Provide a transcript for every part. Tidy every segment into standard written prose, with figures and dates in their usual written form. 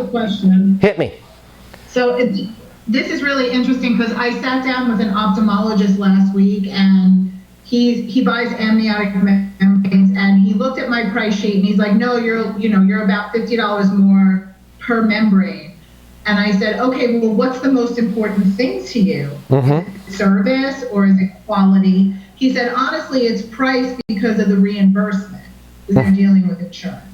a question. Hit me. So this is really interesting because I sat down with an ophthalmologist last week, and he buys amniotic membranes, and he looked at my price sheet and he's like, no, you're about $50 more per membrane. And I said, okay, well, what's the most important thing to you? Mm-hmm. Is it service or is it quality? He said, honestly, it's price because of the reimbursement, because they're dealing with insurance.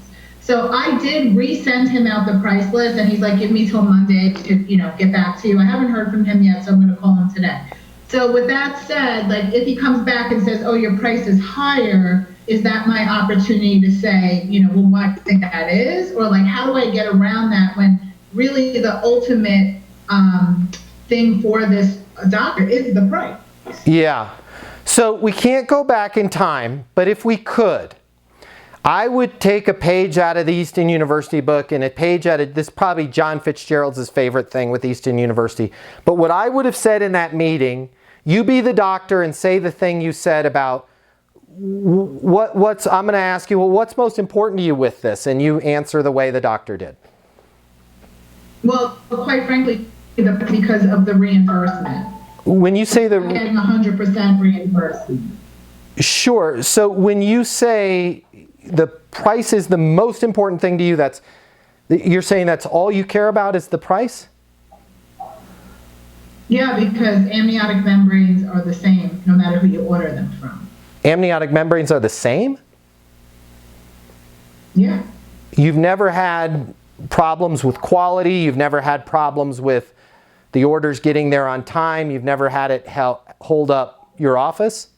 So I did resend him out the price list, and he's like, give me till Monday to, get back to you. I haven't heard from him yet, so I'm going to call him today. So with that said, like, if he comes back and says, oh, your price is higher, is that my opportunity to say, well, what do you think that is? Or like, how do I get around that when really the ultimate thing for this doctor is the price? Yeah. So we can't go back in time, but if we could, I would take a page out of the Easton University book and a page out of this, probably John Fitzgerald's favorite thing with Easton University. But what I would have said in that meeting, you be the doctor and say the thing you said about I'm going to ask you, well, what's most important to you with this? And you answer the way the doctor did. Well, quite frankly, because of the reimbursement. When you say I'm getting 100% reimbursement. Sure. So when you say the price is the most important thing to you, you're saying that's all you care about is the price? Yeah, because amniotic membranes are the same no matter who you order them from. Amniotic membranes are the same? Yeah. You've never had problems with quality? You've never had problems with the orders getting there on time? You've never had it hold up your office?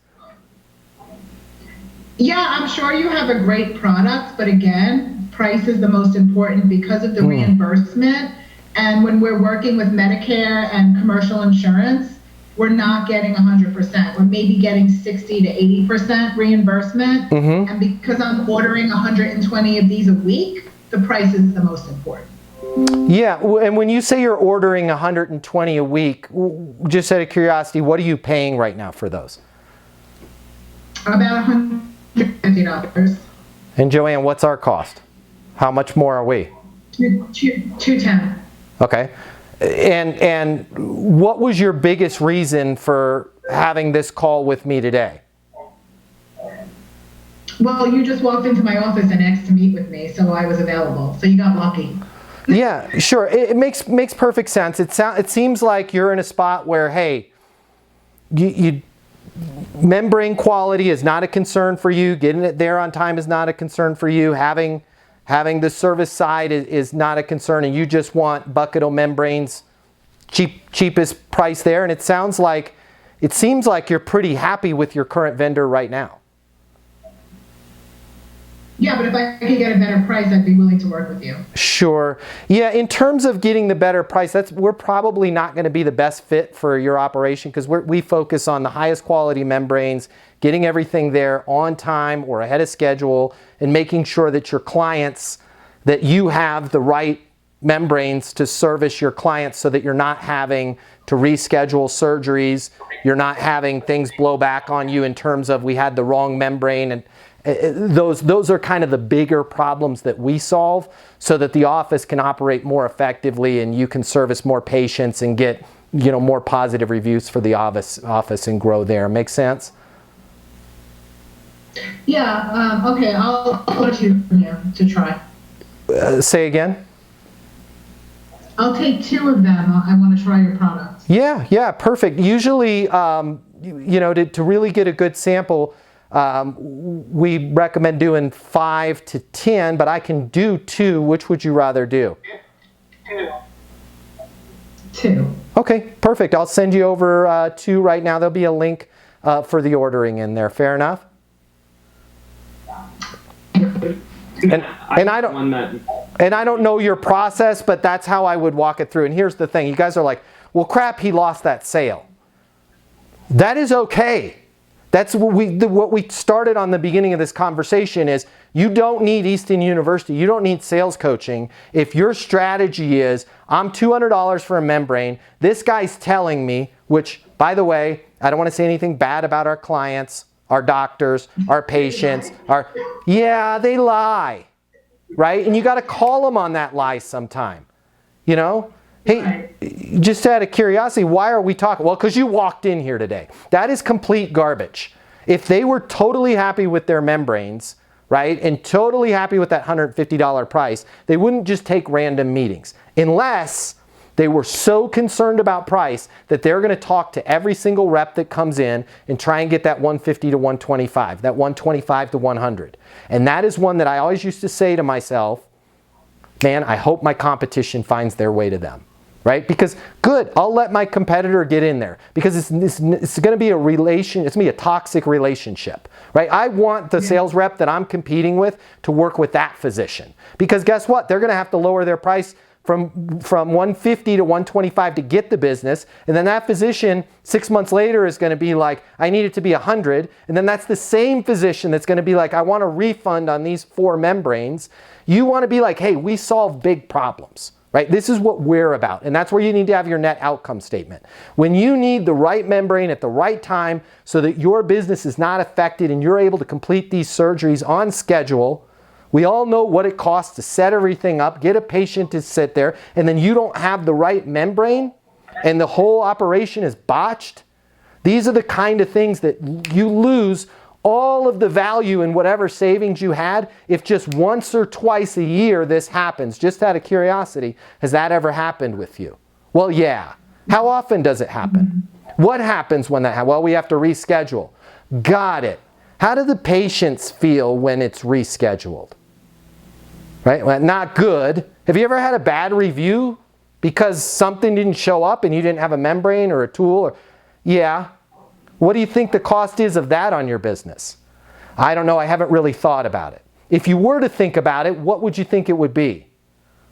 Yeah, I'm sure you have a great product, but again, price is the most important because of the reimbursement. And when we're working with Medicare and commercial insurance, we're not getting 100%. We're maybe getting 60 to 80% reimbursement. Mm-hmm. And because I'm ordering 120 of these a week, the price is the most important. Yeah, and when you say you're ordering 120 a week, just out of curiosity, what are you paying right now for those? About $150. And Joanne, what's our cost? How much more are we? $210. Okay. And what was your biggest reason for having this call with me today? Well, you just walked into my office and asked to meet with me, so I was available. So you got lucky. Yeah, sure. It makes perfect sense. It seems like you're in a spot where, hey, you membrane quality is not a concern for you. Getting it there on time is not a concern for you. Having the service side is not a concern, and you just want bucket-o membranes, cheapest price there. And it seems like you're pretty happy with your current vendor right now. Yeah, but if I could get a better price, I'd be willing to work with you. Sure. Yeah, in terms of getting the better price, we're probably not going to be the best fit for your operation because we focus on the highest quality membranes, getting everything there on time or ahead of schedule, and making sure that your clients, that you have the right membranes to service your clients so that you're not having to reschedule surgeries, you're not having things blow back on you in terms of we had the wrong membrane, and those are kind of the bigger problems that we solve so that the office can operate more effectively and you can service more patients and get more positive reviews for the office and grow there. Make sense? Yeah, okay, I'll let you to try. Say again? I'll take 2 of them. I want to try your product. Yeah, perfect. Usually, to really get a good sample, we recommend doing 5 to 10, but I can do 2. Which would you rather do? 2. Okay, perfect. I'll send you over 2 right now. There'll be a link for the ordering in there. Fair enough? And I don't know your process, but that's how I would walk it through. And here's the thing. You guys are like, well, crap, he lost that sale. That is okay. That's what we started on the beginning of this conversation is you don't need Easton University. You don't need sales coaching. If your strategy is, I'm $200 for a membrane, this guy's telling me, which, by the way, I don't want to say anything bad about our clients, our doctors, our patients, they lie, right? And you got to call them on that lie sometime. You know? Hey, Right. just out of curiosity, why are we talking? Well, because you walked in here today. That is complete garbage. If they were totally happy with their membranes, right, and totally happy with that $150 price, they wouldn't just take random meetings. Unless they were so concerned about price that they're going to talk to every single rep that comes in and try and get that 150 to 125, that 125 to 100. And that is one that I always used to say to myself, man, I hope my competition finds their way to them. Right? Because good, I'll let my competitor get in there because it's going to be a relation, it's going to be a toxic relationship, right? I want the sales rep that I'm competing with to work with that physician because guess what? They're going to have to lower their price from 150 to 125 to get the business, and then that physician 6 months later is going to be like, I need it to be 100, and then that's the same physician that's going to be like, I want a refund on these 4 membranes. You want to be like, hey, we solve big problems. Right? This is what we're about, and that's where you need to have your net outcome statement. When you need the right membrane at the right time so that your business is not affected and you're able to complete these surgeries on schedule, we all know what it costs to set everything up, get a patient to sit there, and then you don't have the right membrane and the whole operation is botched. These are the kind of things that you lose all of the value in whatever savings you had if just once or twice a year this happens. Just out of curiosity, has that ever happened with you? Well, yeah. How often does it happen? What happens when that happens? Well, we have to reschedule. Got it. How do the patients feel when it's rescheduled? Right? Well, not good. Have you ever had a bad review because something didn't show up and you didn't have a membrane or a tool? Yeah. What do you think the cost is of that on your business? I don't know. I haven't really thought about it. If you were to think about it, what would you think it would be?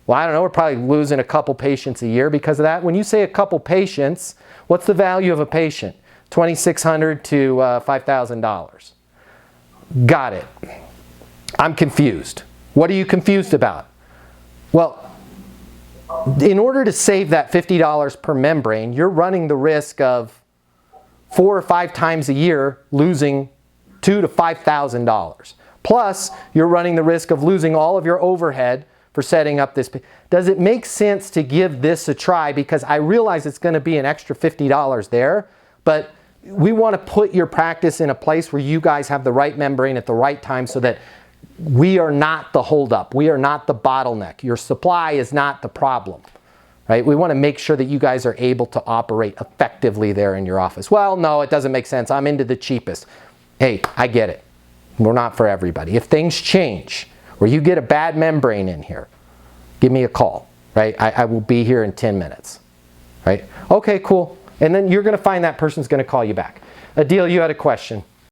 Well, I don't know. We're probably losing a couple patients a year because of that. When you say a couple patients, what's the value of a patient? $2,600 to $5,000. Got it. I'm confused. What are you confused about? Well, in order to save that $50 per membrane, you're running the risk of 4 or 5 times a year losing $2,000 to $5,000. Plus, you're running the risk of losing all of your overhead for setting up this. Does it make sense to give this a try? Because I realize it's going to be an extra $50 there, but we want to put your practice in a place where you guys have the right membrane at the right time so that we are not the holdup. We are not the bottleneck. Your supply is not the problem. Right? We want to make sure that you guys are able to operate effectively there in your office. Well, no, it doesn't make sense. I'm into the cheapest. Hey, I get it. We're not for everybody. If things change or you get a bad membrane in here, give me a call. Right? I will be here in 10 minutes. Right? Okay, cool. And then you're going to find that person's going to call you back. Adil, you had a question.